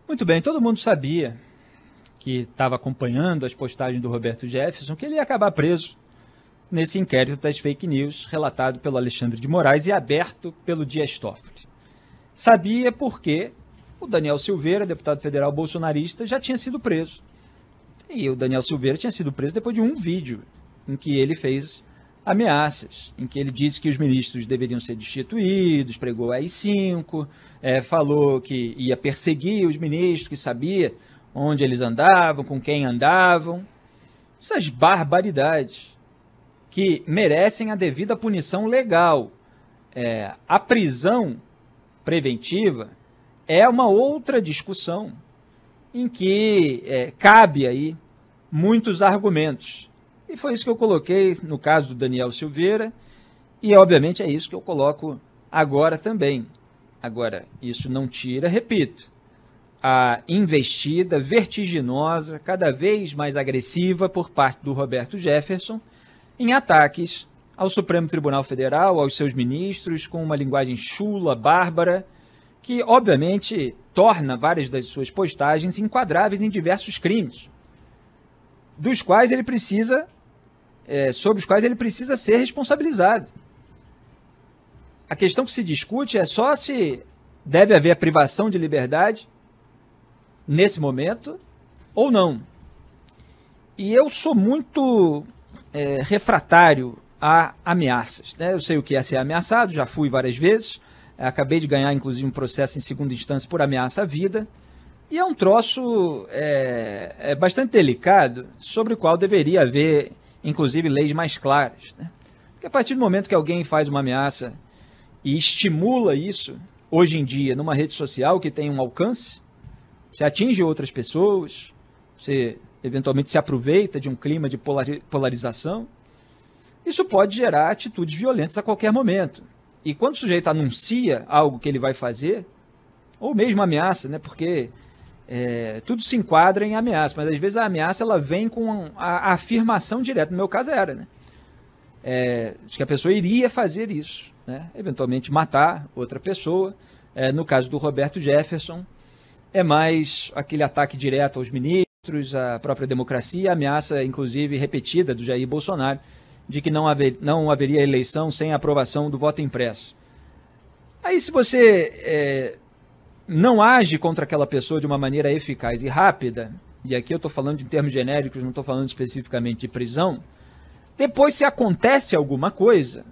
Muito bem, todo mundo sabia que estava acompanhando as postagens do Roberto Jefferson que ele ia acabar preso nesse inquérito das fake news relatado pelo Alexandre de Moraes e aberto pelo Dias Toffoli. Sabia porque o Daniel Silveira, deputado federal bolsonarista, já tinha sido preso. E o Daniel Silveira tinha sido preso depois de um vídeo em que ele fez ameaças, em que ele disse que os ministros deveriam ser destituídos, pregou AI-5, falou que ia perseguir os ministros, que sabia onde eles andavam, com quem andavam. Essas barbaridades que merecem a devida punição legal. A prisão preventiva é uma outra discussão em que cabe aí muitos argumentos. E foi isso que eu coloquei no caso do Daniel Silveira e, obviamente, é isso que eu coloco agora também. Agora, isso não tira, repito, a investida vertiginosa, cada vez mais agressiva por parte do Roberto Jefferson em ataques ao Supremo Tribunal Federal, aos seus ministros, com uma linguagem chula, bárbara, que, obviamente, torna várias das suas postagens enquadráveis em diversos crimes, dos quais ele precisa, sobre os quais ele precisa ser responsabilizado. A questão que se discute é só se deve haver a privação de liberdade nesse momento ou não. E eu sou muito refratário a ameaças, né? Eu sei o que é ser ameaçado, já fui várias vezes, acabei de ganhar, inclusive, um processo em segunda instância por ameaça à vida, e é um troço bastante delicado, sobre o qual deveria haver, inclusive, leis mais claras, né? Porque a partir do momento que alguém faz uma ameaça e estimula isso, hoje em dia, numa rede social que tem um alcance, você atinge outras pessoas, você eventualmente se aproveita de um clima de polarização, isso pode gerar atitudes violentas a qualquer momento. E quando o sujeito anuncia algo que ele vai fazer, ou mesmo ameaça, né? Porque tudo se enquadra em ameaça, mas às vezes a ameaça ela vem com a afirmação direta. No meu caso era, né? De que a pessoa iria fazer isso, né? Eventualmente matar outra pessoa. No caso do Roberto Jefferson, é mais aquele ataque direto aos ministros, à própria democracia, ameaça, inclusive, repetida do Jair Bolsonaro, de que não haveria eleição sem a aprovação do voto impresso. Aí, se você não age contra aquela pessoa de uma maneira eficaz e rápida, e aqui eu estou falando em termos genéricos, não estou falando especificamente de prisão, depois, se acontece alguma coisa,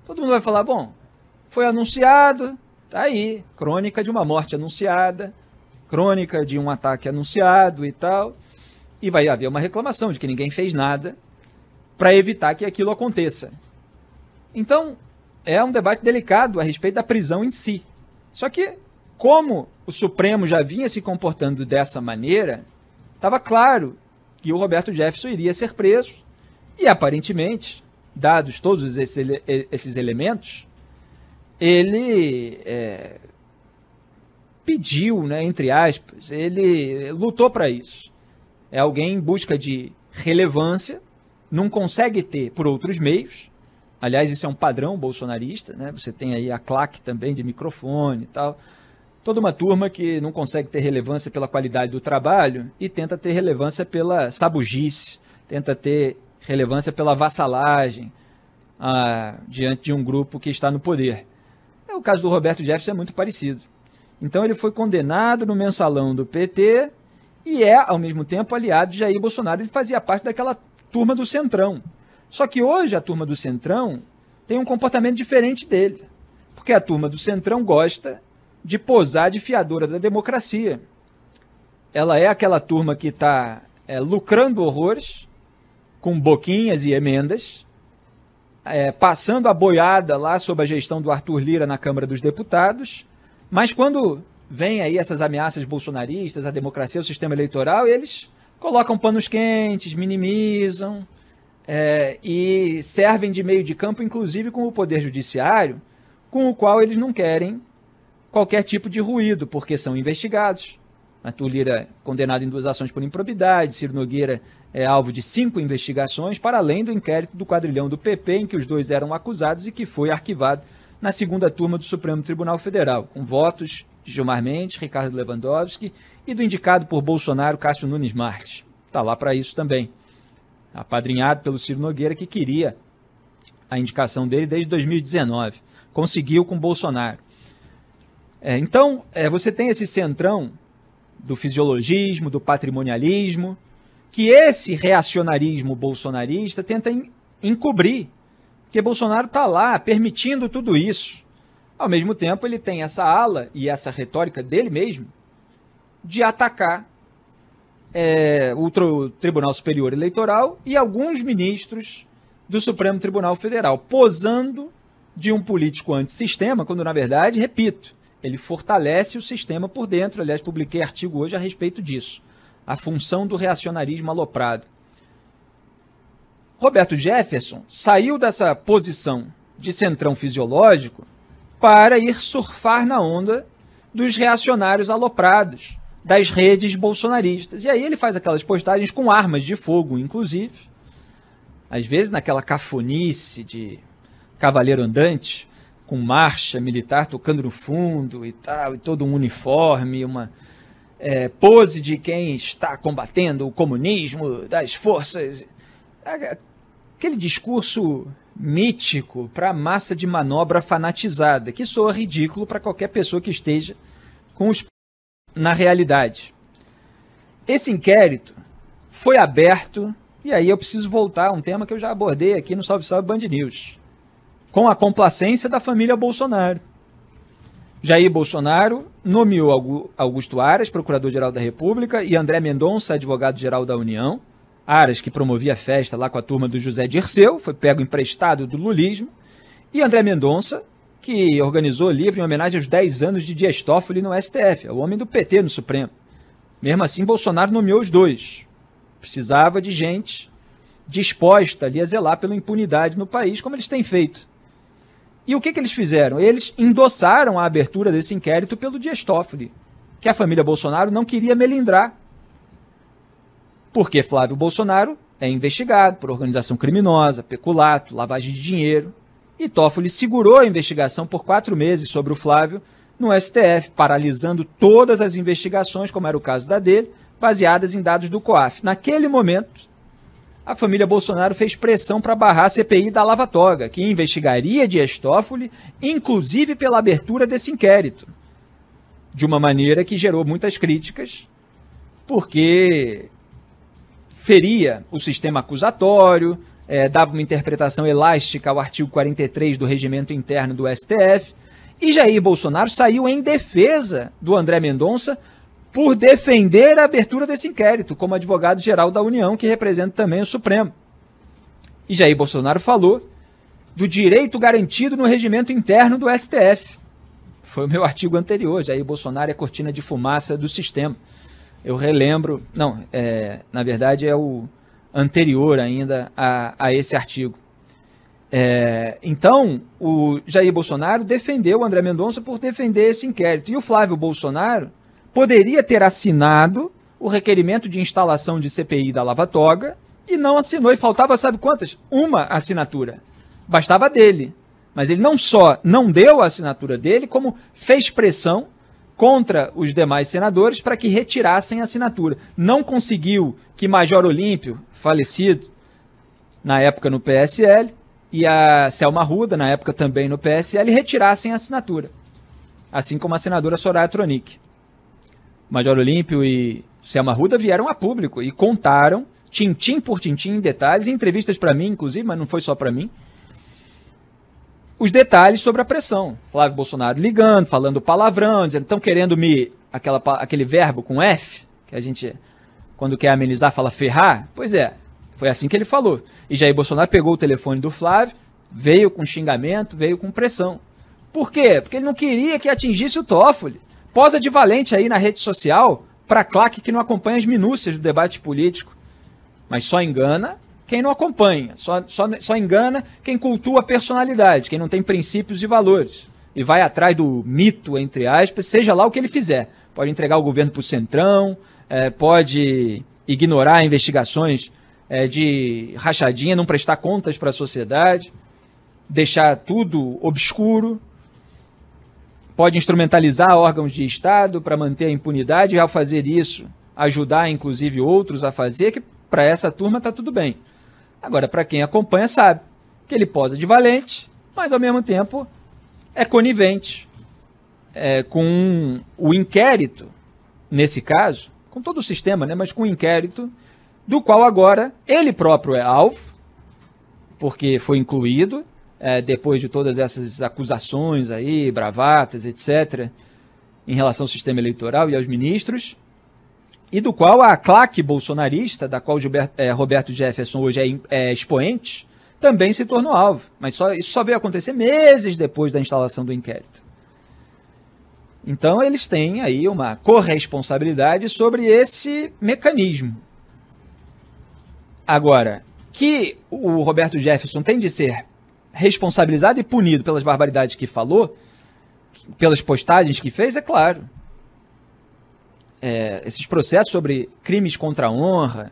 todo mundo vai falar, bom, foi anunciado, tá aí, crônica de uma morte anunciada, crônica de um ataque anunciado e tal, e vai haver uma reclamação de que ninguém fez nada para evitar que aquilo aconteça. Então, é um debate delicado a respeito da prisão em si. Só que, como o Supremo já vinha se comportando dessa maneira, estava claro que o Roberto Jefferson iria ser preso e, aparentemente, dados todos esses elementos, ele pediu, né, entre aspas, ele lutou para isso. É alguém em busca de relevância, não consegue ter por outros meios. Aliás, isso é um padrão bolsonarista, né? Você tem aí a claque também de microfone e tal. Toda uma turma que não consegue ter relevância pela qualidade do trabalho e tenta ter relevância pela sabugice, tenta ter relevância pela vassalagem diante de um grupo que está no poder. O caso do Roberto Jefferson é muito parecido. Então ele foi condenado no mensalão do PT e ao mesmo tempo, aliado de Jair Bolsonaro. Ele fazia parte daquela turma do Centrão. Só que hoje a turma do Centrão tem um comportamento diferente dele, porque a turma do Centrão gosta de posar de fiadora da democracia. Ela é aquela turma que está lucrando horrores, com boquinhas e emendas, passando a boiada lá sob a gestão do Arthur Lira na Câmara dos Deputados, mas quando vem aí essas ameaças bolsonaristas, a democracia, o sistema eleitoral, eles colocam panos quentes, minimizam e servem de meio de campo, inclusive com o Poder Judiciário, com o qual eles não querem qualquer tipo de ruído, porque são investigados. Arthur Lira condenado em 2 ações por improbidade, Ciro Nogueira é alvo de 5 investigações, para além do inquérito do quadrilhão do PP, em que os 2 eram acusados e que foi arquivado na segunda turma do Supremo Tribunal Federal, com votos Gilmar Mendes, Ricardo Lewandowski, e do indicado por Bolsonaro, Cássio Nunes Marques. Está lá para isso também. Apadrinhado pelo Ciro Nogueira, que queria a indicação dele desde 2019. Conseguiu com Bolsonaro. Então, você tem esse centrão do fisiologismo, do patrimonialismo, que esse reacionarismo bolsonarista tenta encobrir, porque Bolsonaro está lá permitindo tudo isso. Ao mesmo tempo, ele tem essa ala e essa retórica dele mesmo de atacar o Tribunal Superior Eleitoral e alguns ministros do Supremo Tribunal Federal, posando de um político antissistema, quando, na verdade, repito, ele fortalece o sistema por dentro. Aliás, publiquei artigo hoje a respeito disso. A função do reacionarismo aloprado. Roberto Jefferson saiu dessa posição de centrão fisiológico para ir surfar na onda dos reacionários aloprados, das redes bolsonaristas. E aí ele faz aquelas postagens com armas de fogo, inclusive, às vezes naquela cafonice de cavaleiro andante, com marcha militar tocando no fundo e tal, e todo um uniforme, uma pose de quem está combatendo o comunismo, das forças. Aquele discurso mítico para a massa de manobra fanatizada, que soa ridículo para qualquer pessoa que esteja com os na realidade. Esse inquérito foi aberto, e aí eu preciso voltar a um tema que eu já abordei aqui no Salve Salve Band News, com a complacência da família Bolsonaro. Jair Bolsonaro nomeou Augusto Aras, procurador-geral da República, e André Mendonça, advogado-geral da União. Aras, que promovia a festa lá com a turma do José Dirceu, foi pego emprestado do lulismo, e André Mendonça, que organizou livro em homenagem aos 10 anos de Dias Toffoli no STF, é o homem do PT no Supremo. Mesmo assim, Bolsonaro nomeou os dois. Precisava de gente disposta ali a zelar pela impunidade no país, como eles têm feito. E o que eles fizeram? Eles endossaram a abertura desse inquérito pelo Dias Toffoli, que a família Bolsonaro não queria melindrar. Porque Flávio Bolsonaro é investigado por organização criminosa, peculato, lavagem de dinheiro. E Toffoli segurou a investigação por 4 meses sobre o Flávio no STF, paralisando todas as investigações, como era o caso da dele, baseadas em dados do COAF. Naquele momento, a família Bolsonaro fez pressão para barrar a CPI da Lava Toga, que investigaria Dias Toffoli, inclusive pela abertura desse inquérito, de uma maneira que gerou muitas críticas, porque feria o sistema acusatório, dava uma interpretação elástica ao artigo 43 do Regimento Interno do STF, e Jair Bolsonaro saiu em defesa do André Mendonça por defender a abertura desse inquérito, como advogado-geral da União, que representa também o Supremo. E Jair Bolsonaro falou do direito garantido no Regimento Interno do STF. Foi o meu artigo anterior, Jair Bolsonaro é a cortina de fumaça do sistema. Eu relembro, não, na verdade é o anterior ainda a esse artigo. Então, o Jair Bolsonaro defendeu o André Mendonça por defender esse inquérito. E o Flávio Bolsonaro poderia ter assinado o requerimento de instalação de CPI da Lava Toga e não assinou. E faltava, sabe quantas? Uma assinatura. Bastava dele. Mas ele não só não deu a assinatura dele, como fez pressão contra os demais senadores para que retirassem a assinatura. Não conseguiu que Major Olímpio, falecido na época no PSL, e a Selma Arruda, na época também no PSL, retirassem a assinatura. Assim como a senadora Soraya Tronic. Major Olímpio e Selma Arruda vieram a público e contaram, tintim por tintim, em detalhes, em entrevistas para mim, inclusive, mas não foi só para mim, os detalhes sobre a pressão. Flávio Bolsonaro ligando, falando palavrão, dizendo, estão querendo aquele verbo com F, que a gente, quando quer amenizar, fala ferrar. Pois é, foi assim que ele falou. E Jair Bolsonaro pegou o telefone do Flávio, veio com xingamento, veio com pressão. Por quê? Porque ele não queria que atingisse o Toffoli. Posa de valente aí na rede social para claque que não acompanha as minúcias do debate político. Mas só engana quem não acompanha, só engana quem cultua a personalidade, quem não tem princípios e valores. E vai atrás do mito, entre aspas, seja lá o que ele fizer. Pode entregar o governo para o centrão, pode ignorar investigações de rachadinha, não prestar contas para a sociedade, deixar tudo obscuro. pode instrumentalizar órgãos de Estado para manter a impunidade e, ao fazer isso, ajudar, inclusive, outros a fazer, que para essa turma está tudo bem. Agora, para quem acompanha, sabe que ele posa de valente, mas, ao mesmo tempo, é conivente com o inquérito, nesse caso, com todo o sistema, né, mas com o inquérito, do qual agora ele próprio é alvo, porque foi incluído, depois de todas essas acusações aí, bravatas, etc., em relação ao sistema eleitoral e aos ministros, e do qual a claque bolsonarista, da qual Roberto Jefferson hoje é expoente, também se tornou alvo. Mas isso só veio acontecer meses depois da instalação do inquérito. Então eles têm aí uma corresponsabilidade sobre esse mecanismo. Agora, que o Roberto Jefferson tem de ser responsabilizado e punido pelas barbaridades que falou, pelas postagens que fez, é claro. Esses processos sobre crimes contra a honra,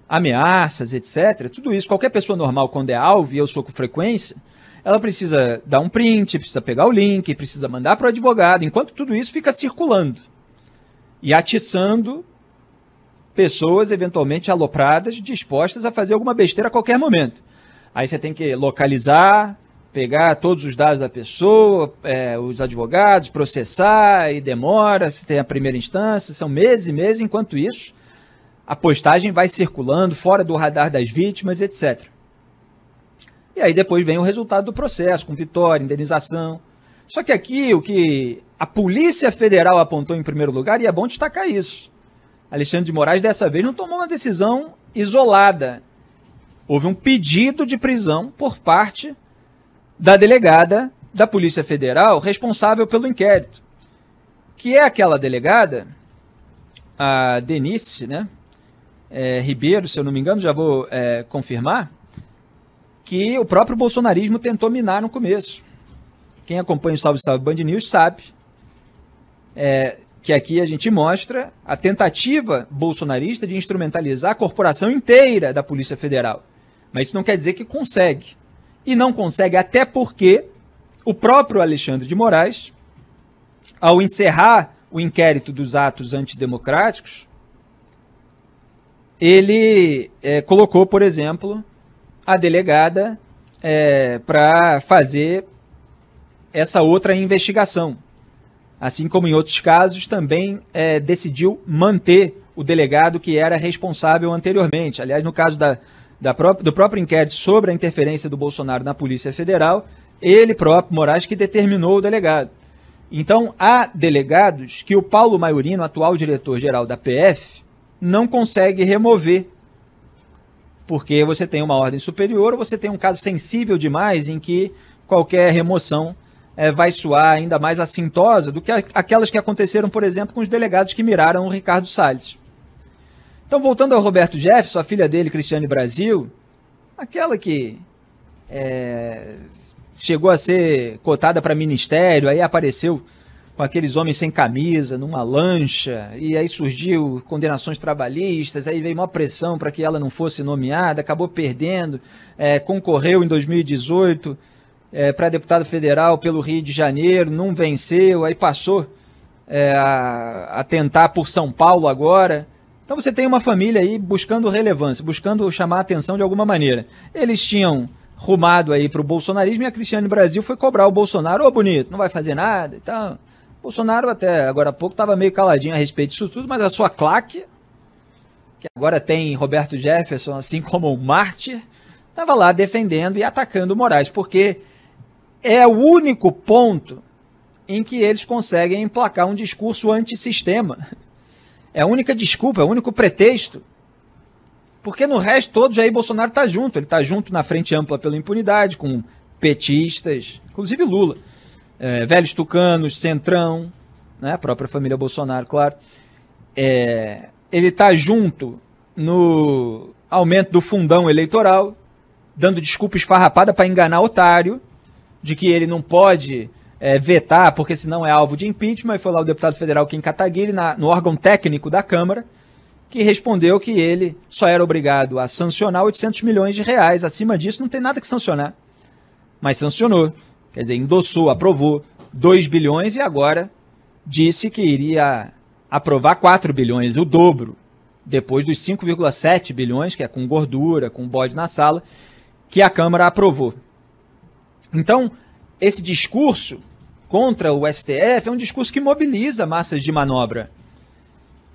ameaças, etc., tudo isso, qualquer pessoa normal, quando é alvo, e eu sou com frequência, ela precisa dar um print, precisa pegar o link, precisa mandar para o advogado, enquanto tudo isso fica circulando e atiçando pessoas eventualmente alopradas, dispostas a fazer alguma besteira a qualquer momento. Aí você tem que localizar, pegar todos os dados da pessoa, os advogados, processar, e demora, se tem a primeira instância, são meses e meses, enquanto isso, a postagem vai circulando fora do radar das vítimas, etc. E aí depois vem o resultado do processo, com vitória, indenização. Só que aqui o que a Polícia Federal apontou em primeiro lugar, e é bom destacar isso, Alexandre de Moraes dessa vez não tomou uma decisão isolada. Houve um pedido de prisão por parte da delegada da Polícia Federal responsável pelo inquérito, que é aquela delegada, a Denise, né, Ribeiro, se eu não me engano, já vou confirmar, que o próprio bolsonarismo tentou minar no começo. Quem acompanha o Salve Salve Band News sabe que aqui a gente mostra a tentativa bolsonarista de instrumentalizar a corporação inteira da Polícia Federal. Mas isso não quer dizer que consegue. E não consegue até porque o próprio Alexandre de Moraes, ao encerrar o inquérito dos atos antidemocráticos, ele colocou, por exemplo, a delegada para fazer essa outra investigação. Assim como em outros casos, também decidiu manter o delegado que era responsável anteriormente. Aliás, no caso do próprio inquérito sobre a interferência do Bolsonaro na Polícia Federal, ele próprio, Moraes, que determinou o delegado. Então, há delegados que o Paulo Maiorino, atual diretor-geral da PF, não consegue remover, porque você tem uma ordem superior ou você tem um caso sensível demais em que qualquer remoção vai soar ainda mais assintosa do que aquelas que aconteceram, por exemplo, com os delegados que miraram o Ricardo Salles. Então, voltando ao Roberto Jefferson, a filha dele, Cristiane Brasil, aquela que chegou a ser cotada para ministério, aí apareceu com aqueles homens sem camisa, numa lancha, e aí surgiu condenações trabalhistas, aí veio uma pressão para que ela não fosse nomeada, acabou perdendo, concorreu em 2018 para deputado federal pelo Rio de Janeiro, não venceu, aí passou a tentar por São Paulo agora. Então você tem uma família aí buscando relevância, buscando chamar a atenção de alguma maneira. Eles tinham rumado aí para o bolsonarismo e a Cristiane Brasil foi cobrar o Bolsonaro, bonito, não vai fazer nada e tal. O Bolsonaro até agora há pouco estava meio caladinho a respeito disso tudo, mas a sua claque, que agora tem Roberto Jefferson assim como um mártir, estava lá defendendo e atacando o Moraes, porque é o único ponto em que eles conseguem emplacar um discurso antissistema. É a única desculpa, é o único pretexto. Porque no resto todo, Jair Bolsonaro está junto. Ele está junto na Frente Ampla pela Impunidade, com petistas, inclusive Lula, velhos tucanos, Centrão, né, a própria família Bolsonaro, claro. Ele está junto no aumento do fundão eleitoral, dando desculpa esfarrapada para enganar otário, de que ele não pode vetar, porque senão é alvo de impeachment, e foi lá o deputado federal Kim Kataguiri, no órgão técnico da Câmara, que respondeu que ele só era obrigado a sancionar 800 milhões de reais. Acima disso não tem nada que sancionar. Mas sancionou, quer dizer, endossou, aprovou 2 bilhões e agora disse que iria aprovar 4 bilhões, o dobro, depois dos 5,7 bilhões, que é com gordura, com bode na sala, que a Câmara aprovou. Então, esse discurso contra o STF é um discurso que mobiliza massas de manobra.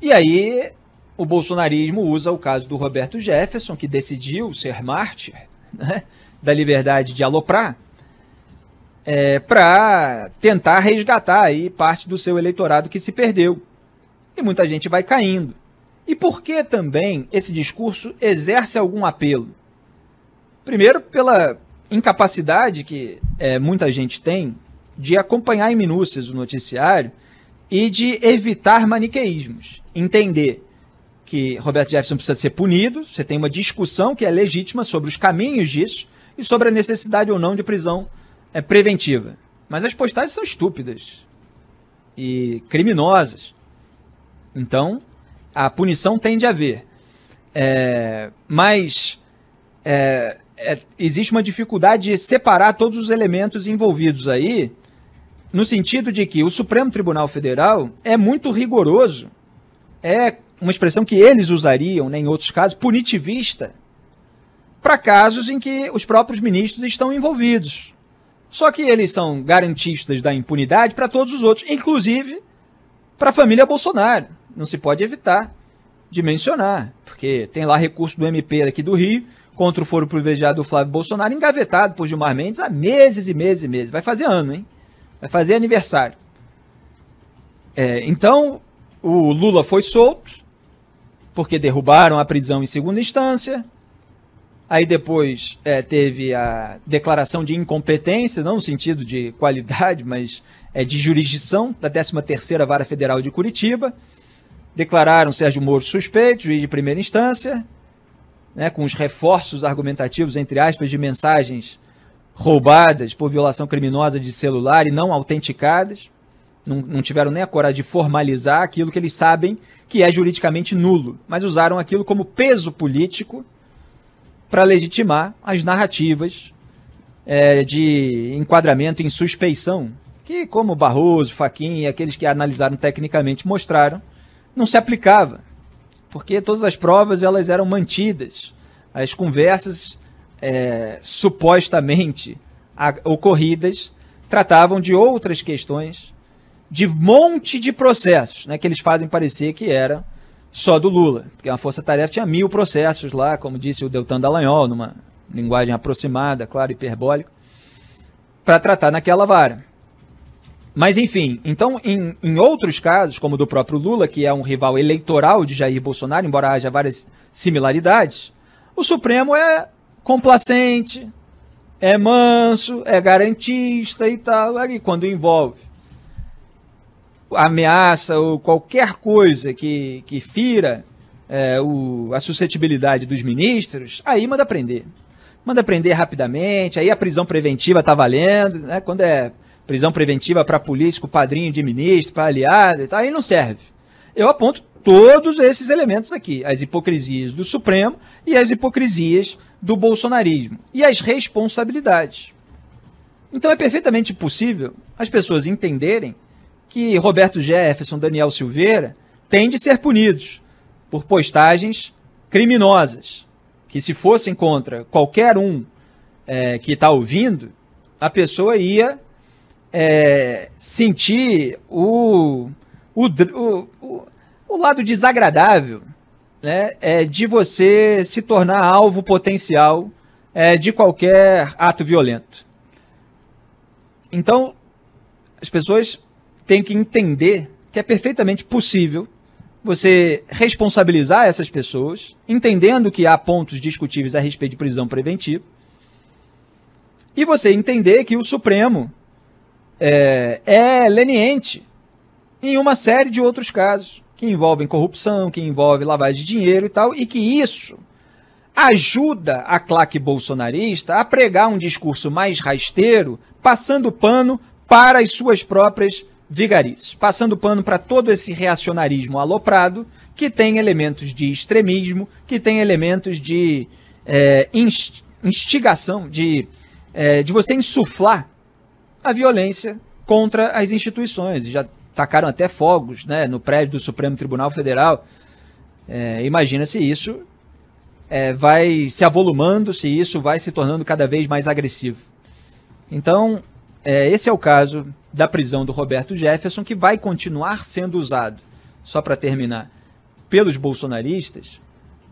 E aí, o bolsonarismo usa o caso do Roberto Jefferson, que decidiu ser mártir, né, da liberdade de aloprar, para tentar resgatar aí parte do seu eleitorado que se perdeu. E muita gente vai caindo. E por que também esse discurso exerce algum apelo? Primeiro, pela incapacidade que muita gente tem de acompanhar em minúcias o noticiário e de evitar maniqueísmos. Entender que Roberto Jefferson precisa ser punido, você tem uma discussão que é legítima sobre os caminhos disso e sobre a necessidade ou não de prisão preventiva. Mas as postagens são estúpidas e criminosas. Então, a punição tem de haver. Mas existe uma dificuldade de separar todos os elementos envolvidos aí, no sentido de que o Supremo Tribunal Federal é muito rigoroso, é uma expressão que eles usariam, né, em outros casos, punitivista, para casos em que os próprios ministros estão envolvidos. Só que eles são garantistas da impunidade para todos os outros, inclusive para a família Bolsonaro. Não se pode evitar de mencionar, porque tem lá recurso do MP aqui do Rio contra o foro privilegiado do Flávio Bolsonaro, engavetado por Gilmar Mendes há meses e meses e meses. Vai fazer ano, hein? Vai fazer aniversário. Então, o Lula foi solto, porque derrubaram a prisão em segunda instância. Aí depois teve a declaração de incompetência, não no sentido de qualidade, mas de jurisdição, da 13ª Vara Federal de Curitiba. Declararam Sérgio Moro suspeito, juiz de primeira instância, né, com os reforços argumentativos, entre aspas, de mensagens roubadas por violação criminosa de celular e não autenticadas. Não tiveram nem a coragem de formalizar aquilo que eles sabem que é juridicamente nulo, mas usaram aquilo como peso político para legitimar as narrativas de enquadramento em suspeição, que, como Barroso, Fachin e aqueles que analisaram tecnicamente mostraram, não se aplicava, porque todas as provas elas eram mantidas, as conversas supostamente ocorridas tratavam de outras questões, de monte de processos, né, que eles fazem parecer que era só do Lula, porque a Força Tarefa tinha 1000 processos lá, como disse o Deltan Dallagnol, numa linguagem aproximada, claro, hiperbólica, para tratar naquela vara. Mas, enfim, então, em outros casos, como o do próprio Lula, que é um rival eleitoral de Jair Bolsonaro, embora haja várias similaridades, o Supremo é complacente, é manso, é garantista e tal, e quando envolve ameaça ou qualquer coisa que fira a suscetibilidade dos ministros, aí manda prender. Manda prender rapidamente, aí a prisão preventiva está valendo, né? Quando é prisão preventiva para político, padrinho de ministro, para aliado e tal, aí não serve. Eu aponto todos esses elementos aqui, as hipocrisias do Supremo e as hipocrisias do bolsonarismo, e as responsabilidades. Então é perfeitamente possível as pessoas entenderem que Roberto Jefferson, Daniel Silveira, têm de ser punidos por postagens criminosas, que se fossem contra qualquer um que está ouvindo, a pessoa ia sentir o lado desagradável, né, de você se tornar alvo potencial de qualquer ato violento. Então, as pessoas têm que entender que é perfeitamente possível você responsabilizar essas pessoas, entendendo que há pontos discutíveis a respeito de prisão preventiva, e você entender que o Supremo é leniente em uma série de outros casos, que envolvem corrupção, que envolvem lavagem de dinheiro e tal, e que isso ajuda a claque bolsonarista a pregar um discurso mais rasteiro, passando pano para as suas próprias vigarices, passando pano para todo esse reacionarismo aloprado, que tem elementos de extremismo, que tem elementos de instigação, de você insuflar a violência contra as instituições. Já tacaram até fogos, né, no prédio do Supremo Tribunal Federal. Imagina se isso vai se avolumando, se isso vai se tornando cada vez mais agressivo. Então, esse é o caso da prisão do Roberto Jefferson, que vai continuar sendo usado, só para terminar, pelos bolsonaristas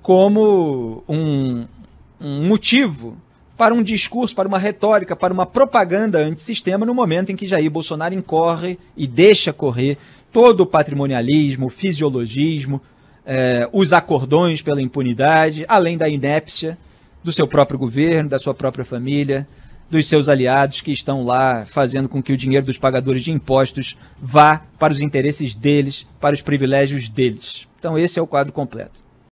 como um motivo para um discurso, para uma retórica, para uma propaganda antissistema no momento em que Jair Bolsonaro incorre e deixa correr todo o patrimonialismo, o fisiologismo, os acordões pela impunidade, além da inépcia do seu próprio governo, da sua própria família, dos seus aliados que estão lá fazendo com que o dinheiro dos pagadores de impostos vá para os interesses deles, para os privilégios deles. Então esse é o quadro completo.